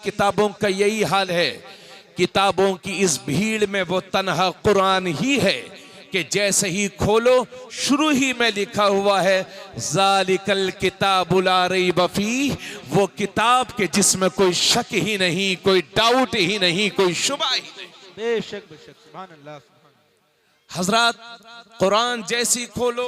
किताबों का यही हाल है। किताबों की इस भीड़ में वो तन्हा कुरान ही है कि जैसे ही खोलो शुरू ही में लिखा हुआ है ज़ालिकल किताबुल ला रैब फीह, वो किताब के जिसमें कोई शक ही नहीं, कोई डाउट ही नहीं, कोक शुबा ही नहीं। बेशक बेशक, सुभान अल्लाह। हजरत कुरान जैसी खोलो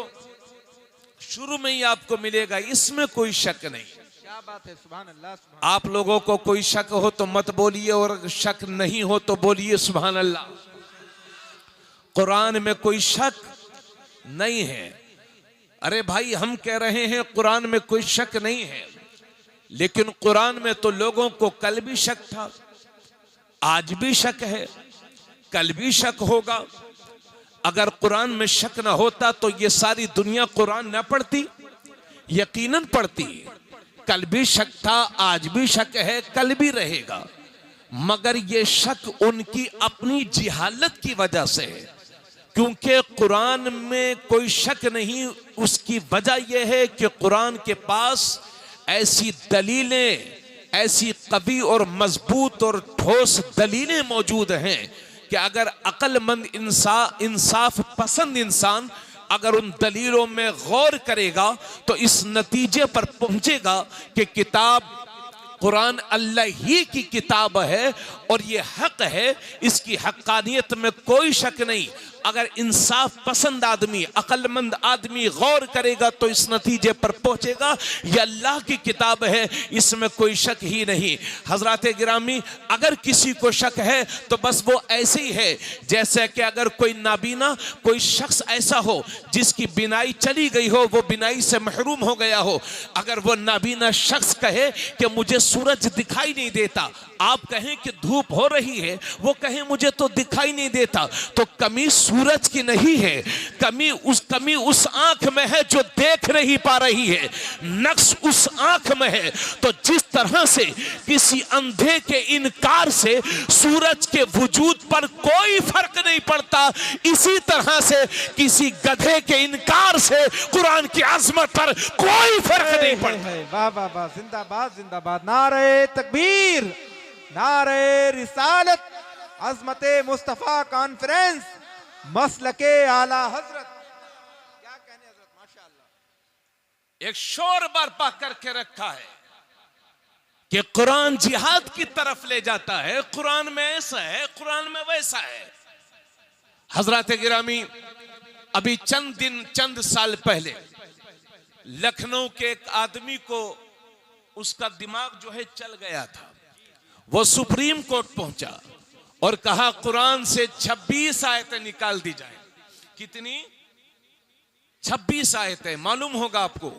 शुरू में ही आपको मिलेगा इसमें कोई शक नहीं। क्या बात है, सुभान अल्लाह। आप लोगों को कोई शक हो तो मत बोलिए, और शक नहीं हो तो बोलिए सुभान अल्लाह। कुरान में कोई शक नहीं है। अरे भाई, हम कह रहे हैं कुरान में कोई शक नहीं है, लेकिन कुरान में तो लोगों को कल भी शक था, आज भी शक है, कल भी शक होगा। अगर कुरान में शक ना होता तो ये सारी दुनिया कुरान ना पढ़ती, यकीनन पढ़ती। कल भी शक था, आज भी शक है, कल भी रहेगा, मगर ये शक उनकी अपनी जिहालत की वजह से है। क्योंकि कुरान में कोई शक नहीं, उसकी वजह यह है कि कुरान के पास ऐसी दलीलें, ऐसी कवी और मजबूत और ठोस दलीलें मौजूद हैं कि अगर अक्लमंद इंसाफ पसंद इंसान अगर उन दलीलों में गौर करेगा तो इस नतीजे पर पहुंचेगा कि किताब कुरान अल्लाह ही की किताब है और ये हक है, इसकी हक्कानियत में कोई शक नहीं। अगर इंसाफ पसंद आदमी, अक्लमंद आदमी गौर करेगा तो इस नतीजे पर पहुंचेगा ये अल्लाह की किताब है, इसमें कोई शक ही नहीं। हजरत गिरामी, अगर किसी को शक है तो बस वो ऐसे ही है जैसे कि अगर कोई नाबीना, कोई शख्स ऐसा हो जिसकी बिनाई चली गई हो, वो बिनाई से महरूम हो गया हो, अगर वो नाबीना शख्स कहे कि मुझे सूरज दिखाई नहीं देता, आप कहें कि धूप हो रही है, वो कहे मुझे तो दिखाई नहीं देता, तो कमी सूरज की नहीं है, कमी उस आंख में है जो देख नहीं पा रही है, नक्श उस आंख में है। तो जिस तरह से किसी अंधे के इनकार से सूरज के वजूद पर कोई फर्क नहीं पड़ता, इसी तरह से किसी गधे के इनकार से कुरान की अजमत पर कोई फर्क नहीं पड़ता। वाह वाह वाह, जिंदाबाद जिंदाबाद, नारे तकबीर, नारे रिसालत, अजमते मुस्तफा कॉन्फ्रेंस, मसलके आला हजरत। क्या कहने हजरत, माशाअल्लाह। एक शोर बर्पा करके रखा है कि कुरान जिहाद की तरफ ले जाता है, कुरान में ऐसा है, कुरान में वैसा है। हजरत गिरामी, अभी चंद साल पहले लखनऊ के एक आदमी को उसका दिमाग जो है चल गया था, वो सुप्रीम कोर्ट पहुंचा और कहा कुरान से 26 आयतें निकाल दी जाए। कितनी? 26 आयतें। मालूम होगा आपको,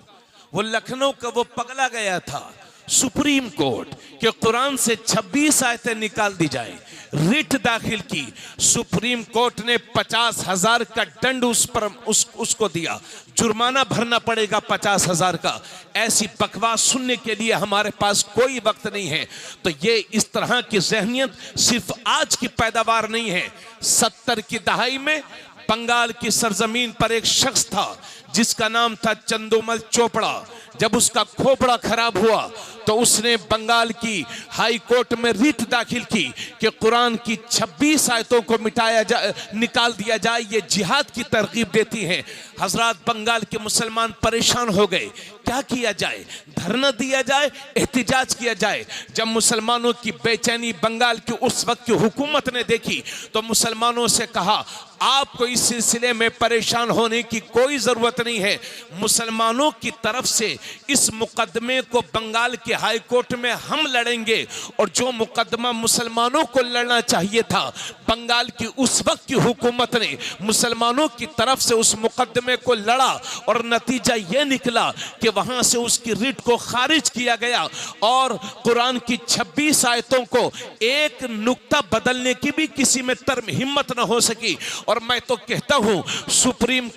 वो लखनऊ का वो पगला गया था सुप्रीम कोर्ट के कुरान से 26 आयतें निकाल दी जाए। रिट दाखिल की, सुप्रीम कोर्ट ने 50,000 का दंड उसको दिया, जुर्माना भरना पड़ेगा 50,000 का। ऐसी बकवास सुनने के लिए हमारे पास कोई वक्त नहीं है। तो ये इस तरह की ज़हनियत सिर्फ आज की पैदावार नहीं है। 70 की दहाई में बंगाल की सरजमीन पर एक शख्स था जिसका नाम था चंदोमल चोपड़ा। जब उसका खोपड़ा खराब हुआ तो उसने बंगाल की हाई कोर्ट में रिट दाखिल की कि कुरान की 26 आयतों को निकाल दिया जाए, ये जिहाद की तरगीब देती हैं। हजरत, बंगाल के मुसलमान परेशान हो गए, क्या किया जाए? धरना दिया जाए, एहतिजाज किया जाए। जब मुसलमानों की बेचैनी बंगाल की उस वक्त की हुकूमत ने देखी तो मुसलमानों से कहा, आपको इस सिलसिले में परेशान होने की कोई जरूरत नहीं है। मुसलमानों की तरफ से इस मुकदमे को बंगाल के हाई कोर्ट में हम लड़ेंगे, और जो मुकदमा मुसलमानों को लड़ना चाहिए था, बंगाल की उस वक्त की हुकूमत ने मुसलमानों की तरफ से उस मुकदमे को लड़ा, और नतीजा यह निकला कि वहां से उसकी रिट को खारिज किया गया और कुरान की 26 आयतों को एक नुक्ता बदलने की भी किसी में तरम हिम्मत न हो सकी। और मैं तो कहता हूं, सुप्रीम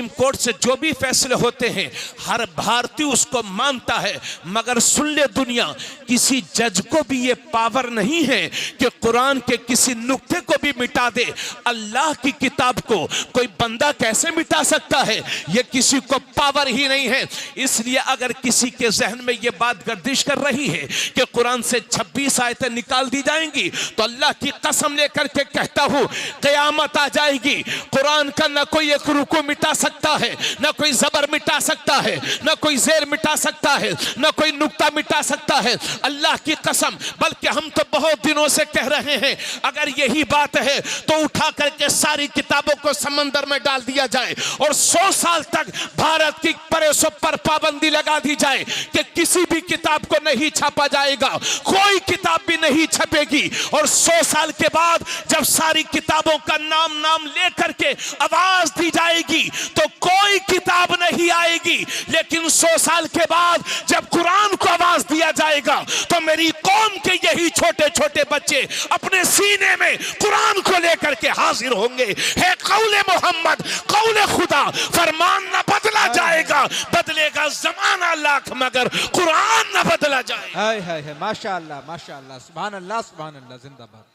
कोर्ट से जो भी फैसले होते हैं, हर भारतीय उसको मानता है, मगर सुन ले दुनिया, किसी जज को भी ये पावर नहीं है कि कुरान के किसी नुक्ते को भी मिटा दे। अल्लाह की किताब को कोई बंदा कैसे मिटा सकता है? ये किसी को पावर ही नहीं है। इसलिए अगर किसी के जहन में ये बात गर्दिश कर रही है कि कुरान से 26 आयतें निकाल दी जाएंगी, तो अल्लाह की कसम लेकर के कहता हूं, क़यामत आ जाएगी, कुरान का न कोई एक रुकू मिटा सकता है, न कोई जबर मिटा सकता है, न कोई जेर मिटा सकता है, न कोई नुक्ता मिटा सकता है। अल्लाह की कसम। बल्कि हम तो बहुत दिनों से कह रहे हैं, अगर यही बात है तो उठा करके सारी किताबों को समंदर में डाल दिया जाए और 100 साल तक भारत की प्रेसों पर पाबंदी लगा दी जाए कि किसी भी किताब को नहीं छापा जाएगा, कोई किताब भी नहीं छपेगी। और 100 साल के बाद जब सारी किताबों का नाम लेकर के आवाज दी जाएगी तो कोई किताब नहीं आएगी। लेकिन 100 साल के बाद जब कुरान को आवाज दिया जाएगा तो मेरी कौम के यही छोटे छोटे बच्चे अपने सीने में कुरान को लेकर के हाजिर होंगे। है कौले मोहम्मद, कौले खुदा, फरमान न बदला जाएगा, बदलेगा जमाना लाख मगर कुरान न बदला जाएगा। हाय हाय हाय, माशाअल्लाह माशाअल्लाह, सुभान अल्लाह सुभान अल्लाह, जिंदाबाद।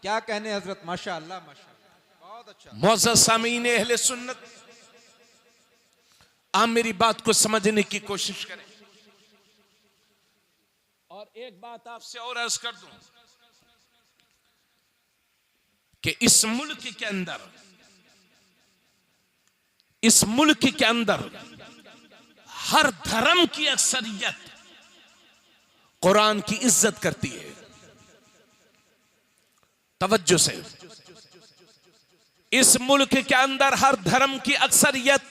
क्या कहने हजरत, माशाअल्लाह माशाअल्लाह, बहुत अच्छा। मौजूद सामीन अहले सुन्नत, आप मेरी बात को समझने की कोशिश करें। और एक बात आपसे और अर्ज कर दूं कि इस मुल्क के अंदर हर धर्म की अक्सरियत कुरान की इज्जत करती है। तवज्जो से, इस मुल्क के अंदर हर धर्म की अक्सरियत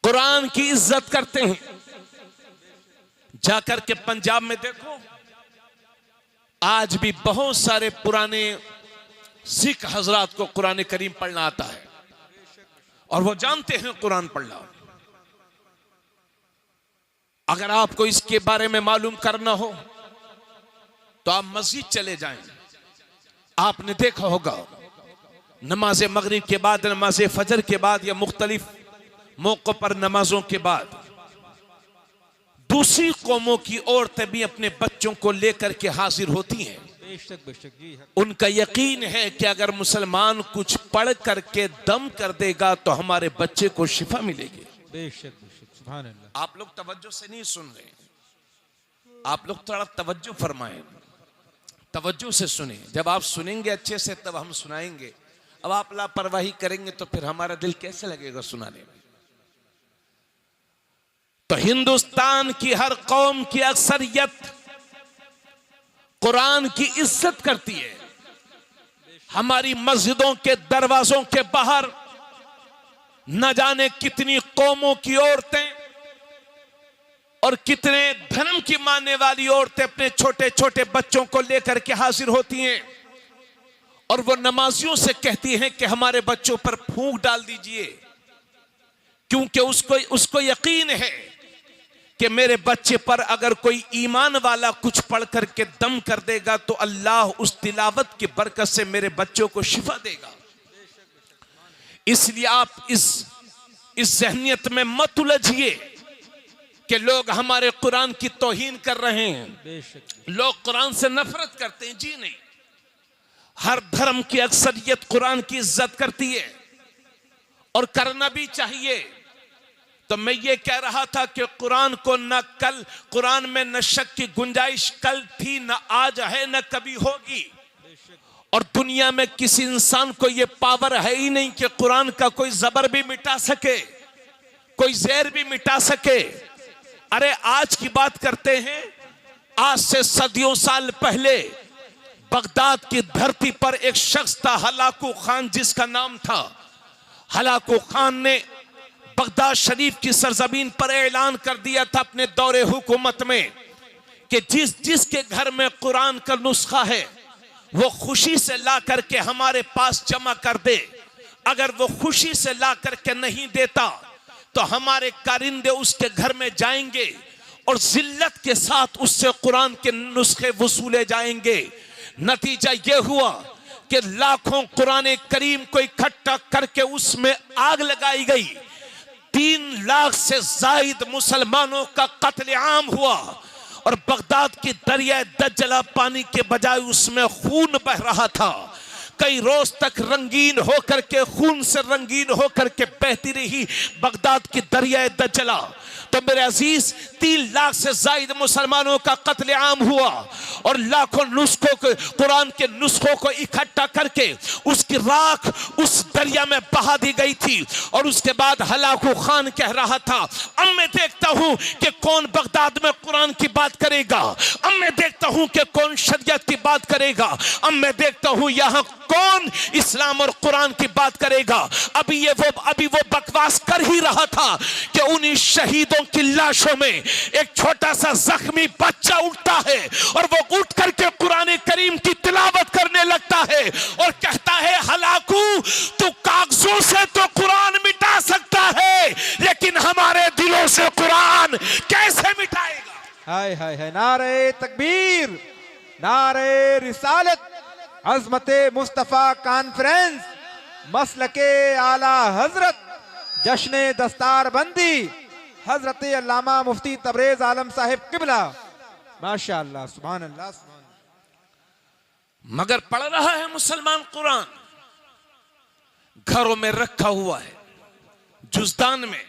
कुरान की इज्जत करते हैं। जाकर के पंजाब में देखो, आज भी बहुत सारे पुराने सिख हजरात को कुरान करीम पढ़ना आता है और वो जानते हैं कुरान पढ़ना। अगर आपको इसके बारे में मालूम करना हो तो आप मस्जिद चले जाएं। आपने देखा होगा नमाज मगरिब के बाद, नमाज फजर के बाद या मुख्तलिफ मौकों पर नमाजों के बाद दूसरी कौमों की औरतें भी अपने बच्चों को लेकर के हाजिर होती हैं। बेशक बेशक जी। उनका यकीन है कि अगर मुसलमान कुछ पढ़ करके दम कर देगा तो हमारे बच्चे को शिफा मिलेगी। बेशक बेशक, सुभान अल्लाह। आप लोग तवज्जो से नहीं सुन रहे, आप लोग थोड़ा तवज्जो फरमाएं, तवज्जो से सुने। जब आप सुनेंगे अच्छे से तब हम सुनाएंगे। अब आप लापरवाही करेंगे तो फिर हमारा दिल कैसे लगेगा सुनाने में। तो हिंदुस्तान की हर कौम की अक्सरियत कुरान की इज्जत करती है। हमारी मस्जिदों के दरवाजों के बाहर न जाने कितनी कौमों की औरतें और कितने धर्म की मानने वाली औरतें अपने छोटे छोटे बच्चों को लेकर के हाजिर होती हैं और वो नमाजियों से कहती हैं कि हमारे बच्चों पर फूंक डाल दीजिए, क्योंकि उसको यकीन है कि मेरे बच्चे पर अगर कोई ईमान वाला कुछ पढ़ करके दम कर देगा तो अल्लाह उस तिलावत की बरकत से मेरे बच्चों को शिफा देगा। इसलिए आप इस ज़हनियत में मत उलझिए कि लोग हमारे कुरान की तौहीन कर रहे हैं, लोग कुरान से नफरत करते हैं। जी नहीं, हर धर्म की अक्सरियत कुरान की इज्जत करती है और करना भी चाहिए। तो मैं ये कह रहा था कि कुरान को न कल, कुरान में न शक की गुंजाइश कल थी, न आज है, न कभी होगी। और दुनिया में किसी इंसान को ये पावर है ही नहीं कि कुरान का कोई जबर भी मिटा सके, कोई ज़ेर भी मिटा सके। अरे आज की बात करते हैं, आज से सदियों साल पहले बगदाद की धरती पर एक शख्स था, हलाकू खान जिसका नाम था। हलाकू खान ने बगदाद शरीफ की सरजमीन पर ऐलान कर दिया था अपने दौरे हुकूमत में कि जिसके घर में कुरान का नुस्खा है वो खुशी से ला करके हमारे पास जमा कर दे। अगर वो खुशी से ला करके नहीं देता तो हमारे कारिंदे उसके घर में जाएंगे और जिल्लत के साथ उससे कुरान के नुस्खे वसूले जाएंगे। नतीजा ये हुआ कि लाखों कुरान करीम को इकट्ठा करके उसमें आग लगाई गई। 3 लाख से जायद मुसलमानों का कत्लेआम हुआ और बगदाद की दरिया दज्जला पानी के बजाय उसमें खून बह रहा था। कई रोज तक रंगीन होकर के, खून से रंगीन होकर के बहती रही बगदाद की दरिया दज्जला। तो मेरे अजीज 3 लाख से ज्यादा मुसलमानों का कत्लेआम हुआ और लाखों नुस्खों को, कुरान के नुस्खों को इकट्ठा करके उसकी राख उस दरिया में बहा दी गई थी। और उसके बाद हलाकू खान कह रहा था, अब मैं देखता हूं कि कौन बगदाद में कुरान की बात करेगा, अब मैं देखता हूं कि कौन शरीयत की बात करेगा, अब मैं देखता हूं यहां कौन इस्लाम और कुरान की बात करेगा। अभी वो बकवास कर ही रहा था कि उन्हीं शहीदों की लाशों में एक छोटा सा जख्मी बच्चा उठता है और वो उठ करके कुरान करीम की तिलावत करने लगता है और कहता है, हलाकू तू कागजों से तो कुरान मिटा सकता है लेकिन हमारे दिलों से कुरान कैसे मिटाएगा। हाय हाय हाय, नारे तकबीर, नारे रिसालत, अज़मते मुस्तफा कॉन्फ्रेंस, मसलके आला हजरत, जश्न दस्तार बंदी, हजरत अल्लामा मुफ्ती तबरेज आलम साहिब किबला। माशाअल्लाह, सुभान अल्लाह, सुभान अल्लाह। मगर पढ़ रहा है मुसलमान कुरान, घरों में रखा हुआ है, जुज़दान में।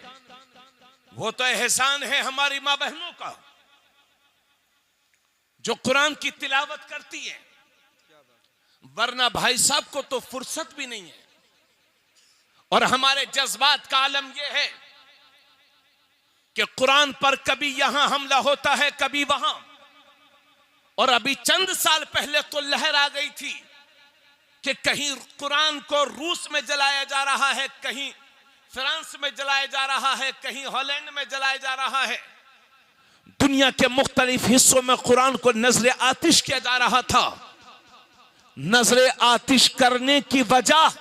वो तो एहसान है हमारी मां बहनों का जो कुरान की तिलावत करती है, वरना भाई साहब को तो फुर्सत भी नहीं है। और हमारे जज्बात का आलम यह है कि कुरान पर कभी यहां हमला होता है, कभी वहां। और अभी चंद साल पहले तो लहर आ गई थी कि कहीं कुरान को रूस में जलाया जा रहा है, कहीं फ्रांस में जलाया जा रहा है, कहीं हॉलैंड में जलाया जा रहा है। दुनिया के मुख्तलिफ हिस्सों में कुरान को नजर आतिश किया जा रहा था। नजर आतिश करने की वजह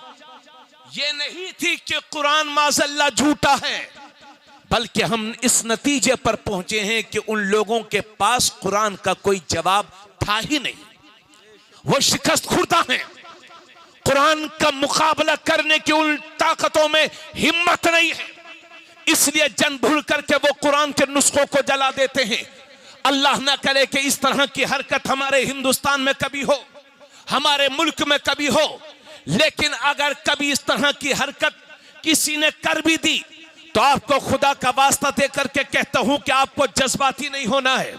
यह नहीं थी कि कुरान माज़अल्लाह झूठा है, बल्कि हम इस नतीजे पर पहुंचे हैं कि उन लोगों के पास कुरान का कोई जवाब था ही नहीं। वो शिकस्त खुर्दा हैं, कुरान का मुकाबला करने की उन ताकतों में हिम्मत नहीं है, इसलिए जन भूल करके वो कुरान के नुस्खों को जला देते हैं। अल्लाह ना करे कि इस तरह की हरकत हमारे हिंदुस्तान में कभी हो, हमारे मुल्क में कभी हो। लेकिन अगर कभी इस तरह की हरकत किसी ने कर भी दी तो आपको खुदा का वास्ता दे करके कहता हूं कि आपको जज्बाती नहीं होना है।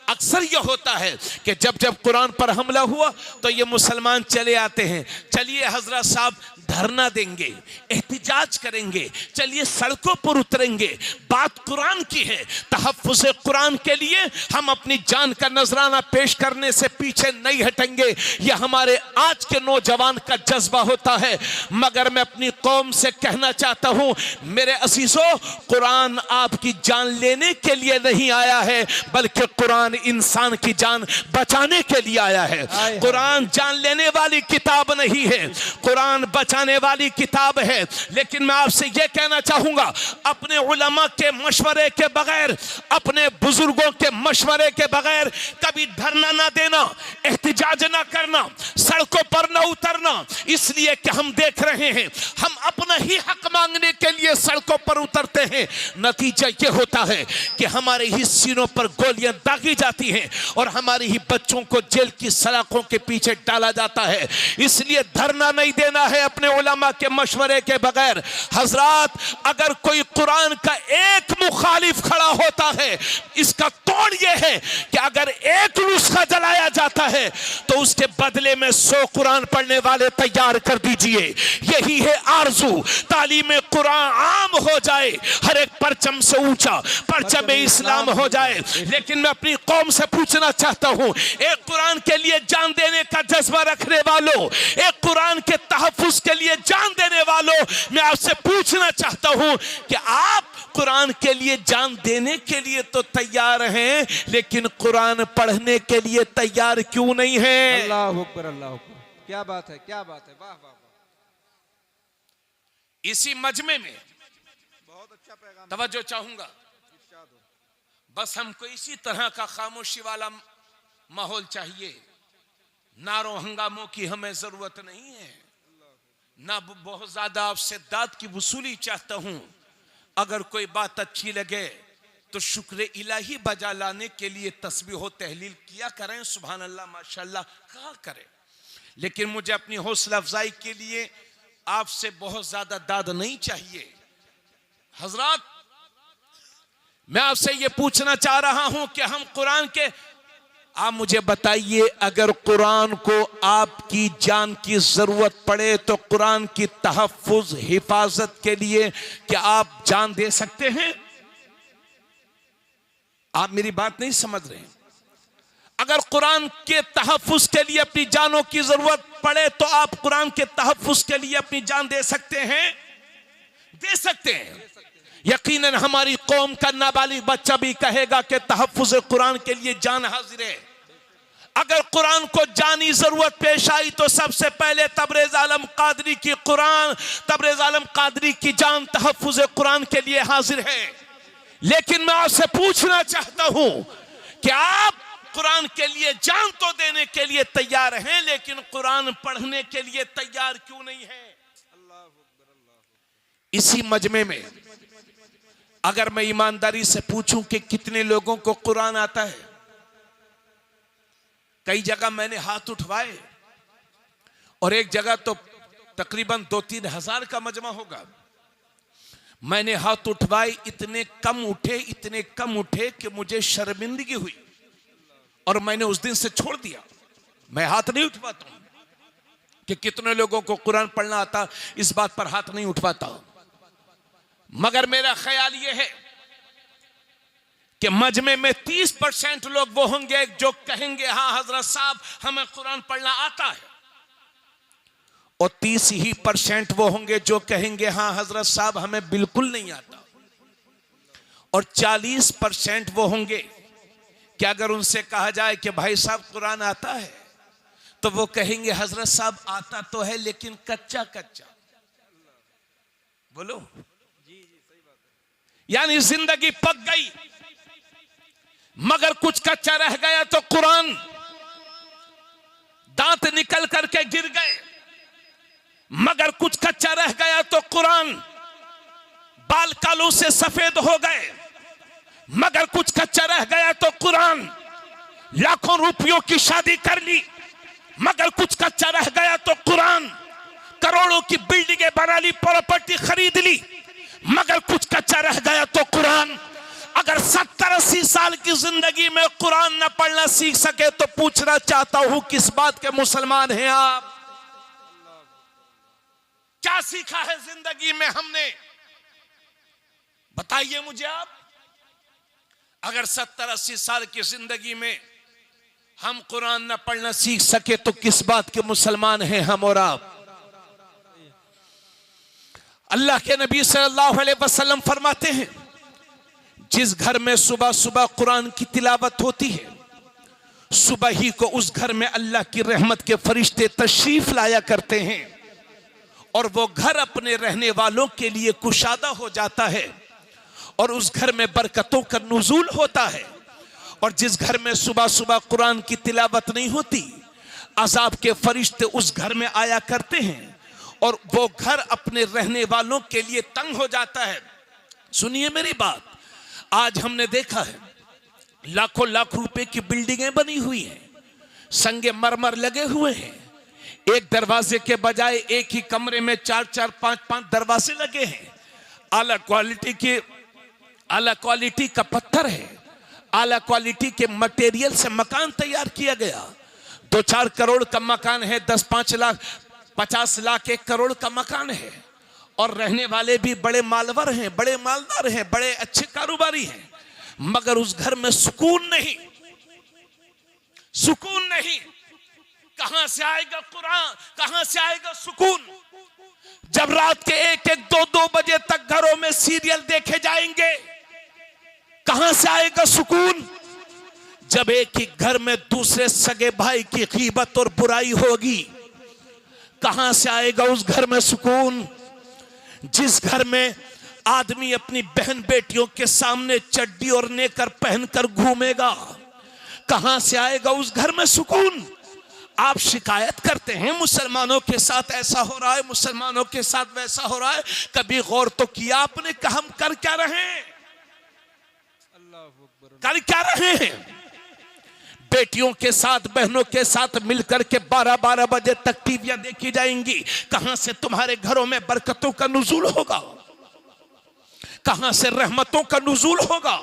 अक्सर यह होता है कि जब जब कुरान पर हमला हुआ तो ये मुसलमान चले आते हैं, चलिए हजरत साहब धरना देंगे, एहतिजाज करेंगे, चलिए सड़कों पर उतरेंगे। बात कुरान की है, तहफ्फुज़ कुरान के लिए हम अपनी जान का नजराना पेश करने से पीछे नहीं हटेंगे। यह हमारे आज के नौजवान का जज्बा होता है। मगर मैं अपनी कौम से कहना चाहता हूं, मेरे अजीजों, कुरान आपकी जान लेने के लिए नहीं आया है, बल्कि कुरान इंसान की जान बचाने के लिए आया है। कुरान जान लेने वाली किताब नहीं है, कुरान बचाने वाली किताब है। लेकिन मैं आपसे यह कहना चाहूंगा, अपने उलमा के मशवरे के बगैर, अपने बुजुर्गों के मशवरे के बगैर कभी धरना ना देना, एहतिजाज ना करना, सड़कों पर ना उतरना। इसलिए कि हम देख रहे हैं, हम अपना ही हक मांगने के लिए सड़कों पर उतरते हैं, नतीजा यह होता है कि हमारे ही सीनों पर गोलियां दागी जाती हैं और हमारे ही बच्चों को जेल की सलाखों के पीछे डाला जाता है। इसलिए धरना नहीं देना है अपने उलमा के मशवरे के बगैर। हजरात, अगर कोई कुरान का एक मुखालिफ खड़ा होता है, इसका तोड़ यह है कि अगर एक नुस्खा जलाया जाता है तो उसके बदले में 100 कुरान पढ़ने वाले तैयार कर दीजिए। यही है आरजू, तालीम कुरान आम हो जाए, हर एक परचम से ऊंचा परचम इस्लाम हो जाए। लेकिन मैं अपनी कौम से पूछना चाहता हूं, एक कुरान के लिए जान देने का जज्बा रखने वालों, एक कुरान के तहफ्फुज़ के लिए जान देने वालों, मैं आपसे पूछना चाहता हूं कि आप कुरान के लिए जान देने के लिए तो तैयार हैं, लेकिन कुरान पढ़ने के लिए तैयार क्यों नहीं है? अल्लाह अकबर, अल्लाह अकबर, क्या बात है, क्या बात है, वाह वाह वाह। इसी मजमे में बहुत अच्छा पैगाम, तवज्जो चाहूंगा, बस हमको इसी तरह का खामोशी वाला माहौल चाहिए। नारों हंगामों की हमें जरूरत नहीं है, ना बहुत ज्यादा आपसे दाद की वसूली चाहता हूं। अगर कोई बात अच्छी लगे तो शुक्र इलाही बजा लाने के लिए तस्बीह हो तहलील किया करें, सुभान अल्लाह माशाअल्लाह कहा करें। लेकिन मुझे अपनी हौसला अफजाई के लिए आपसे बहुत ज्यादा दाद नहीं चाहिए। हजरात, मैं आपसे ये पूछना चाह रहा हूं कि हम कुरान के, आप मुझे बताइए, अगर कुरान को आपकी जान की जरूरत पड़े तो कुरान की तहफ्फुज हिफाजत के लिए क्या आप जान दे सकते हैं? आप मेरी बात नहीं समझ रहे हैं। अगर कुरान के तहफ्फुज के लिए अपनी जानों की जरूरत पड़े तो आप कुरान के तहफ्फुज के लिए अपनी जान दे सकते हैं? दे सकते हैं। यकीनन हमारी कौम का नाबालिग बच्चा भी कहेगा कि तहफ्फुज कुरान के लिए जान हाजिर है। अगर कुरान को जानी जरूरत पेश आई तो सबसे पहले तबरेज आलम कादरी की कुरान, तबरेज आलम कादरी की जान तहफ्फुज कुरान के लिए हाजिर है। लेकिन मैं आपसे पूछना चाहता हूं कि आप कुरान के लिए जान तो देने के लिए तैयार हैं, लेकिन कुरान पढ़ने के लिए तैयार क्यों नहीं है? इसी मजमे में अगर मैं ईमानदारी से पूछूं कि कितने लोगों को कुरान आता है, कई जगह मैंने हाथ उठवाए और एक जगह तो तकरीबन 2-3 हजार का मजमा होगा। मैंने हाथ उठवाए, इतने कम उठे कि मुझे शर्मिंदगी हुई और मैंने उस दिन से छोड़ दिया। मैं हाथ नहीं उठवाता हूं कि कितने लोगों को कुरान पढ़ना आता, इस बात पर हाथ नहीं उठवाता। मगर मेरा ख्याल यह है कि मजमे में 30% लोग वो होंगे जो कहेंगे हाँ हजरत साहब हमें कुरान पढ़ना आता है, और 30% वो होंगे जो कहेंगे हाँ हजरत साहब हमें बिल्कुल नहीं आता, और 40% वो होंगे कि अगर उनसे कहा जाए कि भाई साहब कुरान आता है तो वो कहेंगे हजरत साहब आता तो है लेकिन कच्चा कच्चा। बोलो यानी जिंदगी पक गई मगर कुछ कच्चा रह गया तो कुरान, दांत निकल करके गिर गए मगर कुछ कच्चा रह गया तो कुरान, बाल कालों से सफेद हो गए मगर कुछ कच्चा रह गया तो कुरान, लाखों रुपयों की शादी कर ली मगर कुछ कच्चा रह गया तो कुरान, करोड़ों की बिल्डिंगें बना ली, प्रॉपर्टी खरीद ली मगर कुछ कच्चा रह गया तो कुरान। अगर 70-80 साल की जिंदगी में कुरान न पढ़ना सीख सके तो पूछना चाहता हूं किस बात के मुसलमान हैं आप? क्या सीखा है जिंदगी में हमने? बताइए मुझे आप। अगर 70-80 साल की जिंदगी में हम कुरान न पढ़ना सीख सके तो किस बात के मुसलमान हैं हम और आप? अल्लाह के नबी सल्लल्लाहु अलैहि वसल्लम फरमाते हैं जिस घर में सुबह सुबह कुरान की तिलावत होती है, सुबह ही को उस घर में अल्लाह की रहमत के फरिश्ते तशरीफ लाया करते हैं और वो घर अपने रहने वालों के लिए कुशादा हो जाता है और उस घर में बरकतों का नुज़ूल होता है। और जिस घर में सुबह सुबह कुरान की तिलावत नहीं होती, अज़ाब के फरिश्ते उस घर में आया करते हैं और वो घर अपने रहने वालों के लिए तंग हो जाता है। सुनिए मेरी बात, आज हमने देखा है लाखों लाख रुपए की बिल्डिंगें बनी हुई हैं, संगे मरमर लगे हुए हैं, एक दरवाजे के बजाय एक ही कमरे में 4-4, 5-5 दरवाजे लगे हैं, आला क्वालिटी का पत्थर है, आला क्वालिटी के मटेरियल से मकान तैयार किया गया। 2-4 करोड़ का मकान है, 10-5 लाख 50 लाख 1 करोड़ का मकान है और रहने वाले भी बड़े मालवर हैं, बड़े मालदार हैं, बड़े अच्छे कारोबारी हैं, मगर उस घर में सुकून नहीं, सुकून नहीं। कहां से आएगा कुरान, कहां से आएगा सुकून? जब रात के 1-1, 2-2 बजे तक घरों में सीरियल देखे जाएंगे, कहां से आएगा सुकून? जब एक ही घर में दूसरे सगे भाई की गीबत और बुराई होगी, कहां से आएगा उस घर में सुकून? जिस घर में आदमी अपनी बहन बेटियों के सामने चड्डी और नेकर पहनकर घूमेगा, कहां से आएगा उस घर में सुकून? आप शिकायत करते हैं मुसलमानों के साथ ऐसा हो रहा है, मुसलमानों के साथ वैसा हो रहा है। कभी गौर तो किया आपने कि हम कर क्या रहे हैं? कर क्या रहे हैं? बेटियों के साथ, बहनों के साथ मिलकर के 12-12 बजे तक टीवियां देखी जाएंगी। कहां से तुम्हारे घरों में बरकतों का नुज़ूल होगा? कहां से रहमतों का नुज़ूल होगा?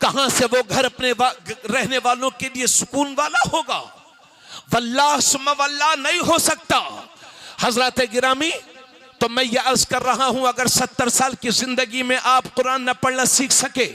कहां से वो घर अपने रहने वालों के लिए सुकून वाला होगा? वल्लाह सुम्मा वल्लाह नहीं हो सकता। हजरत गिरामी, तो मैं ये अर्ज कर रहा हूं, अगर 70 साल की जिंदगी में आप कुरान न पढ़ना सीख सके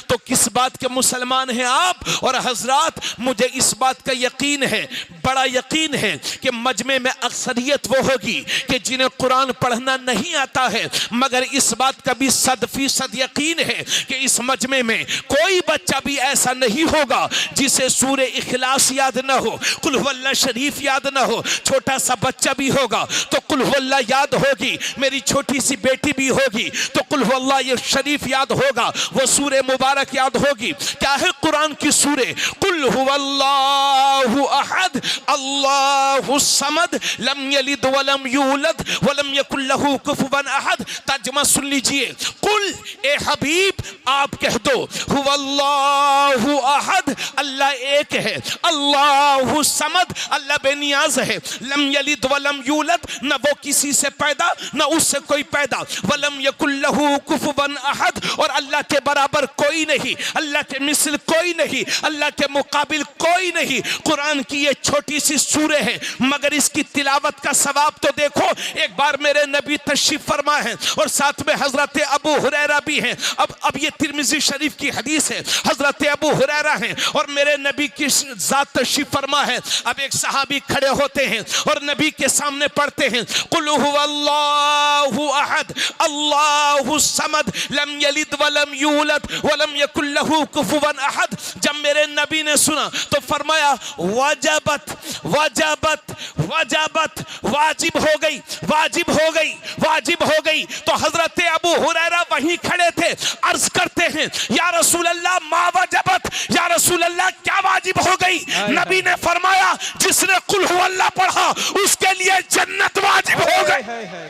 तो किस बात के मुसलमान हैं आप? और हजरात, मुझे इस बात का यकीन है, बड़ा यकीन है कि मजमे में अक्सरियत वो होगी कि जिन्हें कुरान पढ़ना नहीं आता है, मगर इस बात का भी 100% यकीन है कि इस मजमे में कोई बच्चा भी ऐसा नहीं होगा जिसे सूरे इखलास याद ना हो, कुल हुवल्लाह शरीफ याद ना हो। छोटा सा बच्चा भी होगा तो कुल हुवल्लाह याद होगी, मेरी छोटी सी बेटी भी होगी तो कुल हुवल्लाह ये शरीफ याद होगा, वो सूरे मुबारक याद होगी। क्या है कुरान की सूरे? कुल हुवल्लाहु अहद अल्लाहु समद लम यलिद वलम यूलद वलम यकुल लहू कुफुवन अहद। तर्जुमा सुन लीजिए। कुल, ए हबीब आप कह दो, हुवल्लाहु अहद, अल्लाह एक है, अल्लाहु समद, अल्लाह बेनियाज है, लम यलिद वलम यूलद, न वो किसी से पैदा न उससे कोई पैदा, वलम यकुल लहू कुफुवन अहद, और अल्लाह के बराबर कोई नहीं, अल्लाह के मिसल कोई नहीं, अल्लाह के मुकाबिल कोई नहीं। कुरान की ये छोटी सी सूरे है, मगर इसकी तिलावत का सवाब तो देखो। एक बार मेरे नबी तशरीफ फरमा है और साथ में हजरत अबू हुरैरा भी हैं। अब ये तिरमिजी शरीफ की हदीस है, हजरत अबू हुरैरा हैं और मेरे नबी की जात तशरीफ फरमा है। अब एक सहाबी खड़े होते हैं और नबी के सामने पढ़ते हैं, कुल हुवल्लाहु अहद अल्लाहु समद लम यलिद वलम यूलद वलम यकुल लहू कुफुवन अहद। जब मेरे नबी ने सुना तो फरमाया, वजबत वजबत वजबत, वाजिब हो गई, वाजिब हो गई, वाजिब हो गई। तो हजरत अबू हुरैरा वहीं खड़े थे, अर्ज करते हैं, या रसूल अल्लाह मा वजबत, या रसूल अल्लाह क्या वाजिब हो गई? नबी ने फरमाया, जिसने कुल हुवल्लाह पढ़ा उसके लिए जन्नत वाजिब हो गई।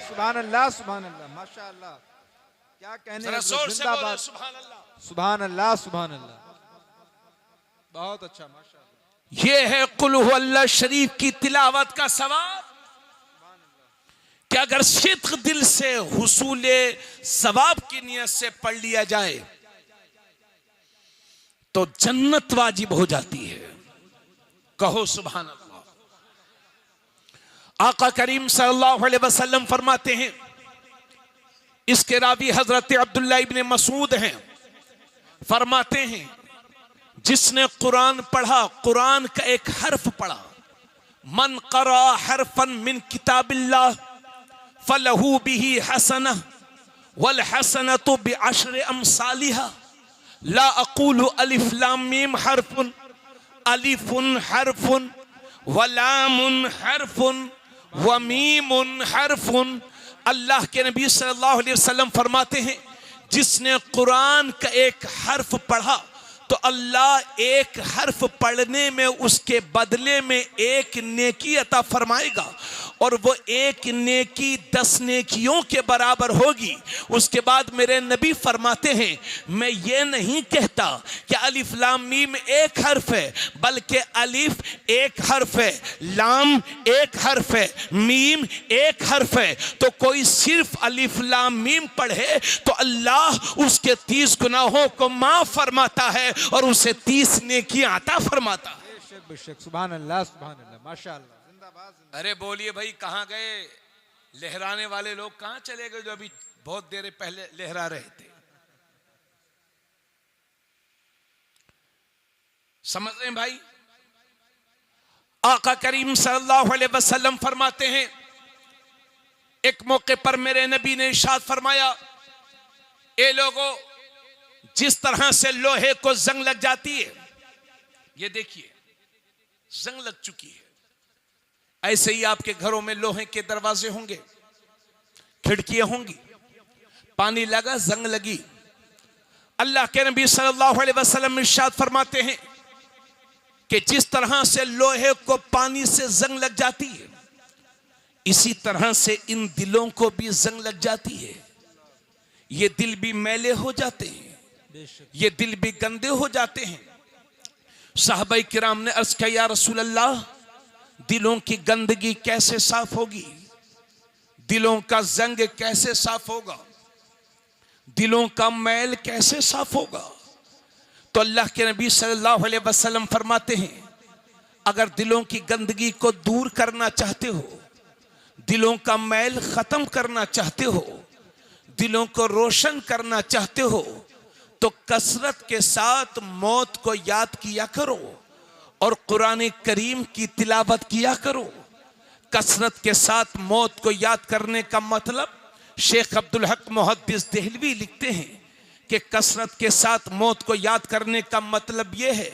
सुभान अल्लाह, सुभान अल्लाह, माशाअल्लाह, क्या कहने, जिंदाबाद, सुभान अल्लाह, सुभान अल्लाह, बहुत अच्छा, माशाअल्लाह। ये है कुल हुवल्लाह शरीफ की तिलावत का सवाब कि अगर सिद्क दिल से हुसूले सवाब की नियत से पढ़ लिया जाए तो जन्नत वाजिब हो जाती है। कहो सुभान अल्लाह। आका करीम सल्लल्लाहु अलैहि वसल्लम फरमाते हैं, इसके रावी हजरत अब्दुल्लाह इब्ने मसूद हैं, फरमाते हैं, जिसने कुरान पढ़ा, कुरान का एक हर्फ पढ़ा, मन क़रा हरफन मिन किताबिल्लाह फलहू बिही हसना वल हसनतु बिअश्रि अमसालिहा ला अक़ूलु अलिफ लाम मीम हरफुन, अलिफुन हरफुन व लामुन हरफुन व मीमुन हरफुन। अल्लाह के नबी सल्लल्लाहु अलैहि वसल्लम फरमाते हैं, जिसने कुरान का एक हर्फ पढ़ा तो अल्लाह एक हर्फ पढ़ने में उसके बदले में एक नेकी अता फरमाएगा, और वो एक नेकी 10 नेकियों के बराबर होगी। उसके बाद मेरे नबी फरमाते हैं, मैं ये नहीं कहता कि अलिफ लाम मीम एक हर्फ है, बल्कि अलिफ एक हर्फ है, लाम एक हर्फ है, मीम एक हर्फ है। तो कोई सिर्फ अलिफ लाम मीम पढ़े तो अल्लाह उसके 30 गुनाहों को माफ फरमाता है और उसे 30 नेकियां अता फरमाता है। सुभान अल्लाह, सुभान अल्लाह, माशाअल्लाह, जिंदाबाद। अरे बोलिए भाई, कहां गए लहराने वाले लोग? कहां चले गए जो अभी बहुत देर पहले लहरा रहे थे? समझ रहे हैं भाई? आका करीम सल्लल्लाहु अलैहि वसल्लम फरमाते हैं, एक मौके पर मेरे नबी ने इरशाद फरमाया, ए लोगों, जिस तरह से लोहे को जंग लग जाती है, ये देखिए जंग लग चुकी है, ऐसे ही आपके घरों में लोहे के दरवाजे होंगे, खिड़कियां होंगी, पानी लगा, जंग लगी। अल्लाह के नबी सल्लल्लाहु अलैहि वसल्लम इरशाद फरमाते हैं, कि जिस तरह से लोहे को पानी से जंग लग जाती है, इसी तरह से इन दिलों को भी जंग लग जाती है। ये दिल भी मैले हो जाते हैं, ये दिल भी गंदे हो जाते हैं। साहबा किराम ने अर्ज किया, या रसूल अल्लाह, दिलों की गंदगी कैसे साफ होगी? दिलों का जंग कैसे साफ होगा? दिलों का मैल कैसे साफ होगा? तो अल्लाह के नबी सल्लल्लाहु अलैहि वसल्लम फरमाते हैं, अगर दिलों की गंदगी को दूर करना चाहते हो, दिलों का मैल खत्म करना चाहते हो, दिलों को रोशन करना चाहते हो, तो कसरत के साथ मौत को याद किया करो और कुरान करीम की तिलावत किया करो। कसरत के साथ मौत को याद करने का मतलब, शेख अब्दुल हक मुहद्दिस देहलवी लिखते हैं कि कसरत के साथ मौत को याद करने का मतलब यह है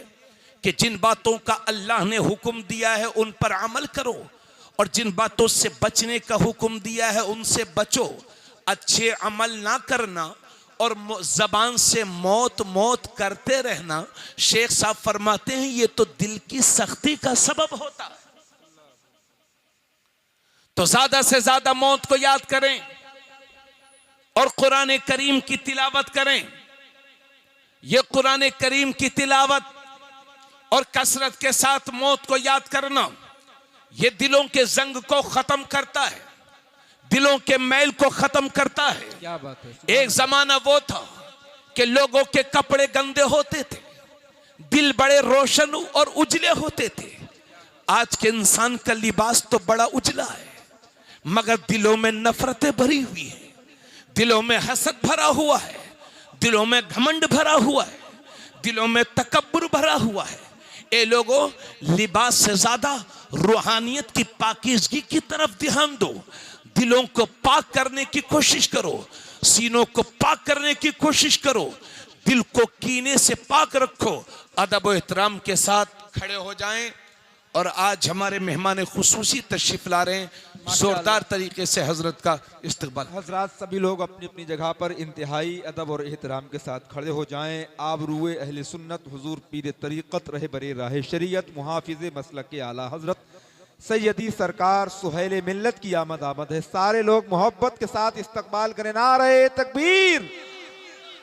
कि जिन बातों का अल्लाह ने हुक्म दिया है उन पर अमल करो, और जिन बातों से बचने का हुक्म दिया है उनसे बचो। अच्छे अमल ना करना और जबान से मौत मौत करते रहना, शेख साहब फरमाते हैं, ये तो दिल की सख्ती का सबब होता है। तो ज्यादा से ज्यादा मौत को याद करें और कुरान करीम की तिलावत करें। यह कुरान करीम की तिलावत और कसरत के साथ मौत को याद करना, यह दिलों के जंग को खत्म करता है, दिलों के मैल को खत्म करता है। क्या बात है। एक जमाना वो था कि लोगों के कपड़े गंदे होते थे, दिल बड़े रोशन और उजले होते थे। आज के इंसान का लिबास तो बड़ा उजला है, मगर दिलों में नफरतें भरी हुई है, दिलों में हसद भरा हुआ है, दिलों में घमंड भरा हुआ है, दिलों में तकब्बुर भरा हुआ है। ए लोगों, लिबास से ज्यादा रूहानियत की पाकीज़गी की तरफ ध्यान दो। दिलों को पाक करने की कोशिश करो, सीनों को पाक करने की कोशिश करो, दिल को कीने से पाक रखो। अदब और एहतराम के साथ खड़े हो जाएं। और आज हमारे मेहमान खुसूसी तशरीफ ला रहे हैं, जोरदार तरीके से हजरत का इस्तकबाल। हजरात सभी लोग अपनी अपनी जगह पर इंतहाई अदब और एहतराम के साथ खड़े हो जाएं। आबरूए अहले सुन्नत हुजूर पीर तरीक़त रहे बरे राह शरीयत मुहाफिज़ मसलक के आला हजरत सैयदी सरकार सुहैल मिल्लत की आमद आमद है। सारे लोग मोहब्बत के साथ इस्तकबाल करें। नारे तकबीर,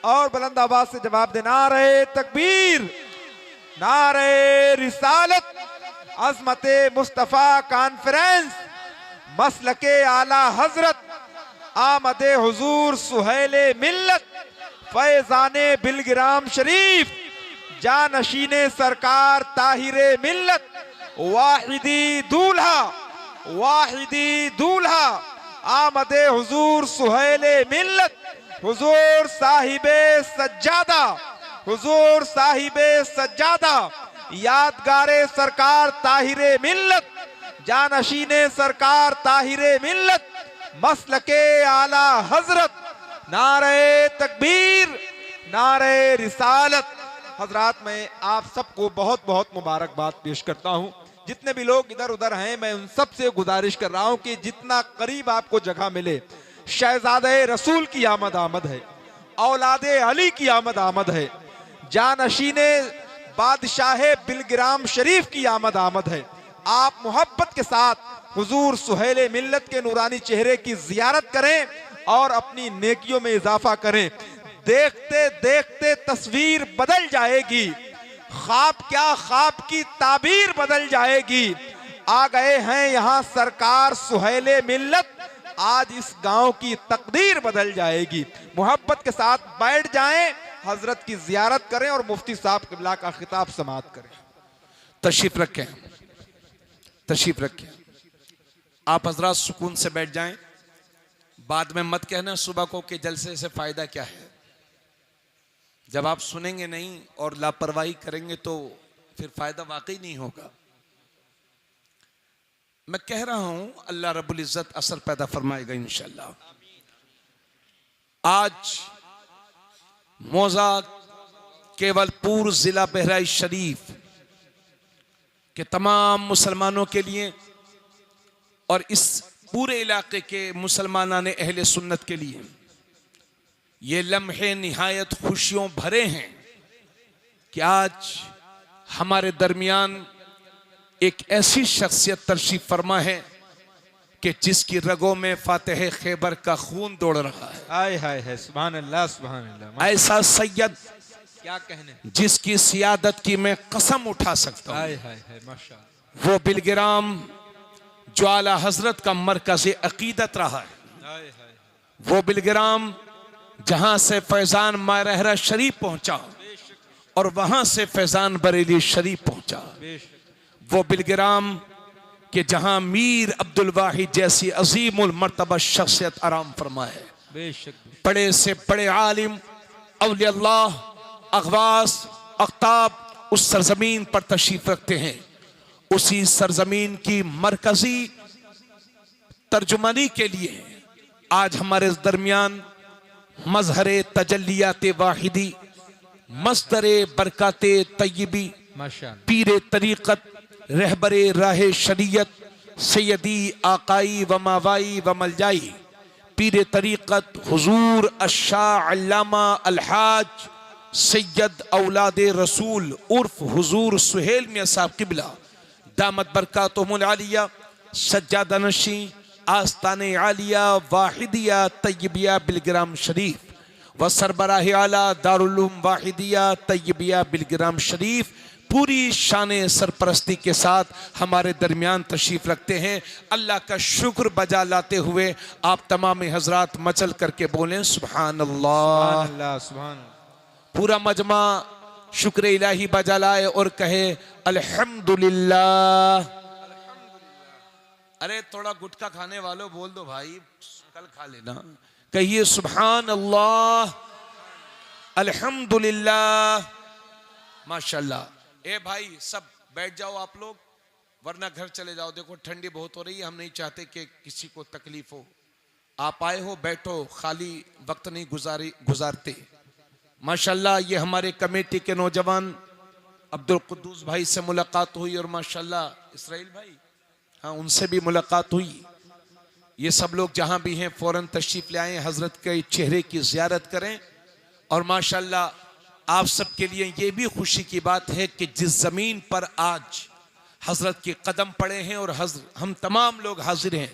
और बुलंद आवाज से जवाब दे, नारे तकबीर, नारे रिसालत, अज़मते मुस्तफ़ा कॉन्फ्रेंस, मसलके आला हजरत, आमदे हुजूर सुहैले मिल्लत, फैज़ाने बिलगिराम शरीफ, जानशीने सरकार ताहिरे मिल्लत, वाहिदी दूल्हा, वाहिदी दूल्हा, आमदे हुजूर सुहैले मिल्लत, हुजूर साहिबे सज्जादा, हुजूर साहिबे सज्जादा, यादगारे सरकार ताहिरे मिल्लत, जानशीने सरकार ताहिरे मिल्लत, मसलके आला हजरत, नारे तकबीर, नारे रिसालत। हजरात, मैं आप सबको बहुत बहुत मुबारकबाद पेश करता हूँ। जितने भी लोग इधर उधर हैं, मैं उन सब से गुजारिश कर रहा हूँ कि जितना करीब आपको जगह मिले, शहजादे रसूल की आमद आमद है, औलादे अली की आमद आमद है, जानशीने बादशाह बिलगिराम शरीफ की आमद आमद है। आप मोहब्बत के साथ हुजूर सुहैले मिल्लत के नूरानी चेहरे की जियारत करें और अपनी नेकियों में इजाफा करें। देखते देखते तस्वीर बदल जाएगी, ख्वाब क्या, ख्वाब की ताबीर बदल जाएगी। आ गए हैं यहाँ सरकार सुहैले मिल्लत, आज इस गांव की तकदीर बदल जाएगी। मोहब्बत के साथ बैठ जाएं, हजरत की जियारत करें और मुफ्ती साहब किबला का खिताब समाअत करें। तशरीफ रखें, तशरीफ रखें। आप हजरात सुकून से बैठ जाएं। बाद में मत कहना सुबह को कि जलसे से फायदा क्या है। जब आप सुनेंगे नहीं और लापरवाही करेंगे तो फिर फायदा वाकई नहीं होगा। मैं कह रहा हूं, अल्लाह रब्बुल इज्जत असर पैदा फरमाएगा इंशाअल्लाह। आज मौजा केवलपुर जिला बहराइच शरीफ के तमाम मुसलमानों के लिए और इस पूरे इलाके के मुसलमानान अहले सुन्नत के लिए ये लम्हे निहायत खुशियों भरे हैं कि आज हमारे दरमियान एक ऐसी शख्सियत तशरीफ फरमा है कि जिसकी रगों में फातिह खैबर का खून दौड़ रहा है। आय हाय है, सुभान अल्लाह सुभान अल्लाह। ऐसा सैयद क्या कहने, जिसकी सियादत की मैं कसम उठा सकता हूँ। आय हाय है, माशाअल्लाह। वो बिलगिराम जो आला हजरत का मरकज अकीदत रहा है, आय हाय, वो बिलगिराम जहां से फैजान मारहरा शरीफ पहुंचा और वहां से फैजान बरेली शरीफ पहुंचा, बेशक वो बिलगिराम कि जहां मीर अब्दुल वाहिद जैसी अजीमुल मर्तबा शख्सियत आराम फरमाए, बेशक बड़े से बड़े आलिम औलिया अल्लाह अगवास अख्ताब उस सरजमीन पर तशरीफ रखते हैं। उसी सरजमीन की मरकजी तर्जुमानी के लिए आज हमारे दरमियान मजहरे तजल्लियात वाहिदी, मस्दरे बरकाते तय्यबी, माशाअल्लाह, पीरे तरीक़त, रहबरे राहे शरीयत, सैयदी आकाई व मावाई व मलजाई, पीरे तरीक़त हुजूर अशाह अल्लामा अलहाज सैयद औलाद रसूल उर्फ हुजूर सुहेल मियां साहब किबला दामत बरकातुहुमुल आलिया, सज्जादा नशी आस्ताने आलिया वाहिदिया तय्यबिया बिलगिराम शरीफ व सरबराह आला दारुल उलूम वाहिदिया तय्यबिया बिलगिराम शरीफ पूरी शान सरपरस्ती के साथ हमारे दरमियान तशरीफ रखते हैं। अल्लाह का शुक्र बजा लाते हुए आप तमाम हजरात मचल करके बोलें सुभान अल्लाह। सुभान अल्लाह, सुभान अल्लाह। पूरा मजमा शुक्र इलाही बजा लाए और कहे अल्हम्दुलिल्लाह। अरे थोड़ा गुटखा खाने वालों बोल दो भाई, कल खा लेना। कहिए सुभान अल्लाह, अल्हम्दुलिल्लाह, माशाल्लाह। ए भाई सब बैठ जाओ आप लोग, वरना घर चले जाओ। देखो ठंडी बहुत हो रही है, हम नहीं चाहते कि किसी को तकलीफ हो। आप आए हो बैठो, खाली वक्त नहीं गुजारते। माशाल्लाह ये हमारे कमेटी के नौजवान अब्दुल कुद्दूस भाई से मुलाकात हुई और माशाल्लाह इसराइल भाई, हाँ उनसे भी मुलाकात हुई। ये सब लोग जहां भी हैं फौरन तशरीफ ले आए, हजरत के चेहरे की जियारत करें। और माशाल्लाह आप सबके लिए ये भी खुशी की बात है कि जिस जमीन पर आज हजरत के कदम पड़े हैं और हम तमाम लोग हाजिर हैं,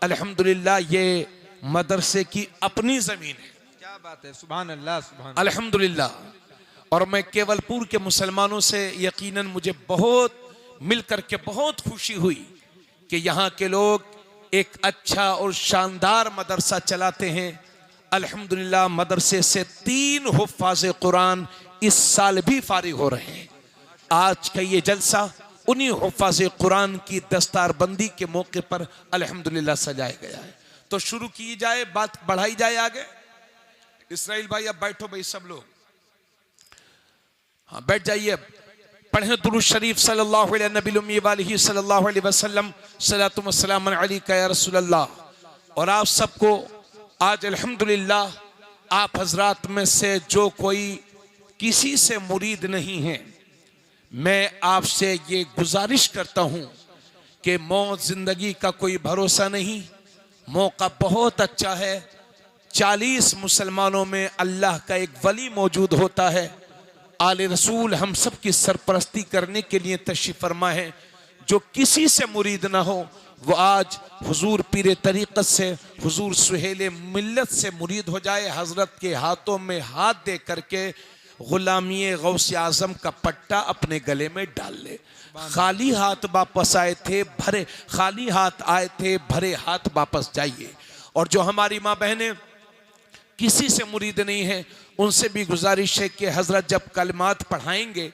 अल्हम्दुलिल्लाह ये मदरसे की अपनी जमीन है। क्या बात है, सुभान अल्लाह, सुभान अल्हम्दुलिल्लाह। और मैं केवलपुर के मुसलमानों से यकीनन मुझे बहुत मिल करके बहुत खुशी हुई कि यहाँ के लोग एक अच्छा और शानदार मदरसा चलाते हैं। अल्हम्दुलिल्लाह मदरसे से 3 हुफ्फाज़े कुरान इस साल भी फारिग हो रहे हैं। आज का ये जलसा उन्हीं हुफ्फाज़े कुरान की दस्तारबंदी के मौके पर अल्हम्दुलिल्लाह सजाया गया है। तो शुरू की जाए, बात बढ़ाई जाए आगे। इसराइल भाई अब बैठो भाई सब लोग, हाँ बैठ जाइए। पढ़ें दुरूद शरीफ सल्लल्लाहु अलैहि सल्लल्लाहु अलैहि वसल्लम, सलातु व सलाम अलैका या रसूल अल्लाह। और आप सबको आज अल्हम्दुलिल्लाह आप हजरात में से जो कोई किसी से मुरीद नहीं है, मैं आपसे ये गुजारिश करता हूँ कि मौत जिंदगी का कोई भरोसा नहीं, मौका बहुत अच्छा है। 40 मुसलमानों में अल्लाह का एक वली मौजूद होता है। आले रसूल हम सब की सरपरस्ती करने के लिए तशरीफ फरमा है। जो किसी से मुरीद ना हो वो आज हुजूर पीरे तरीक़त से, हुजूर सुहेले मिल्लत से मुरीद हो जाए। हजरत के हाथों में हाथ दे करके गुलामी गौस आजम का पट्टा अपने गले में डाल ले। खाली हाथ वापस आए थे, भरे खाली हाथ आए थे, भरे हाथ वापस जाइए। और जो हमारी माँ बहनें किसी से मुरीद नहीं है, उनसे भी गुजारिश है कि हजरत जब कलमात पढ़ाएंगे,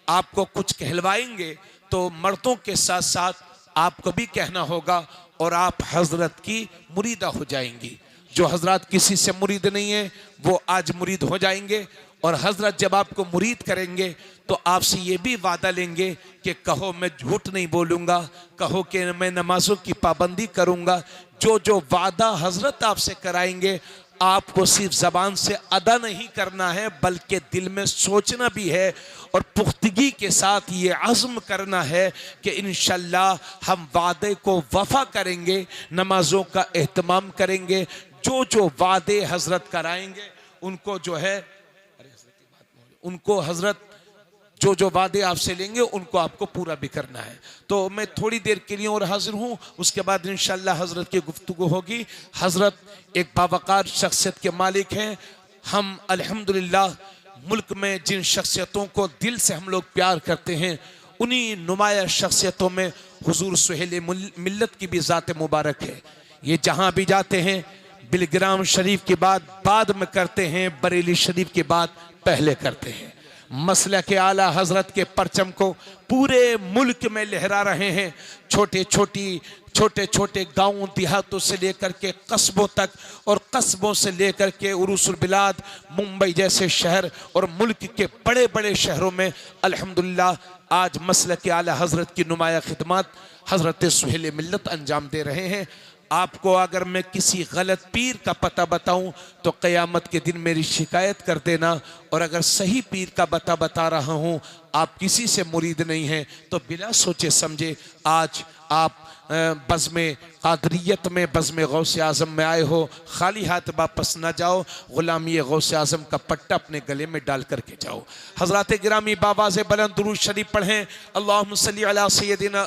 आपको कुछ कहलवाएंगे, तो मर्दों के साथ साथ आपको भी कहना होगा और आप हजरत की मुरीदा हो जाएंगी। जो हजरत किसी से मुरीद नहीं है वो आज मुरीद हो जाएंगे। और हजरत जब आपको मुरीद करेंगे तो आपसे ये भी वादा लेंगे कि कहो मैं झूठ नहीं बोलूँगा, कहो कि मैं नमाजों की पाबंदी करूँगा। जो जो वादा हजरत आपसे कराएंगे आपको सिर्फ जबान से अदा नहीं करना है, बल्कि दिल में सोचना भी है और पुख्तगी के साथ ये अज़्म करना है कि इंशाअल्लाह हम वादे को वफा करेंगे, नमाजों का एहतमाम करेंगे। जो जो वादे हजरत कराएंगे उनको जो है, उनको हजरत जो जो वादे आपसे लेंगे उनको आपको पूरा भी करना है। तो मैं थोड़ी देर के लिए और हाजिर हूँ, उसके बाद इंशाअल्लाह हजरत की गुफ्तगू होगी। हजरत एक बावकार शख्सियत के मालिक हैं। हम अल्हम्दुलिल्लाह मुल्क में जिन शख्सियतों को दिल से हम लोग प्यार करते हैं, उन्हीं नुमाया शख्सियतों में हुजूर सुहेल मिल्लत की भी ज़ात मुबारक है। ये जहाँ भी जाते हैं बिलग्राम शरीफ की बात बाद में करते हैं, बरेली शरीफ की बात पहले करते हैं। मसला के आला हजरत के परचम को पूरे मुल्क में लहरा रहे हैं। छोटे छोटे गांवों देहातों से लेकर के कस्बों तक और कस्बों से लेकर के उरूसुल बिलाद मुंबई जैसे शहर और मुल्क के बड़े बड़े शहरों में अल्हम्दुलिल्लाह आज मसला के आला हजरत की नुमाया खिदमत हजरत सुहेल मिल्लत अंजाम दे रहे हैं। आपको अगर मैं किसी गलत पीर का पता बताऊं तो क़यामत के दिन मेरी शिकायत कर देना, और अगर सही पीर का बता रहा हूं, आप किसी से मुरीद नहीं हैं, तो बिना सोचे समझे आज आप बज़्म क़ादरियत में बज़्म गौसे आज़म में आए हो। खाली हाथ वापस ना जाओ, ग़ुलामी गौसे आज़म का पट्टा अपने गले में डाल करके जाओ। हज़रात गिरामी बावाज़ बुलंद दुरूद शरीफ पढ़ें। अल्लाहुम्मा सल्ली अला सय्यदिना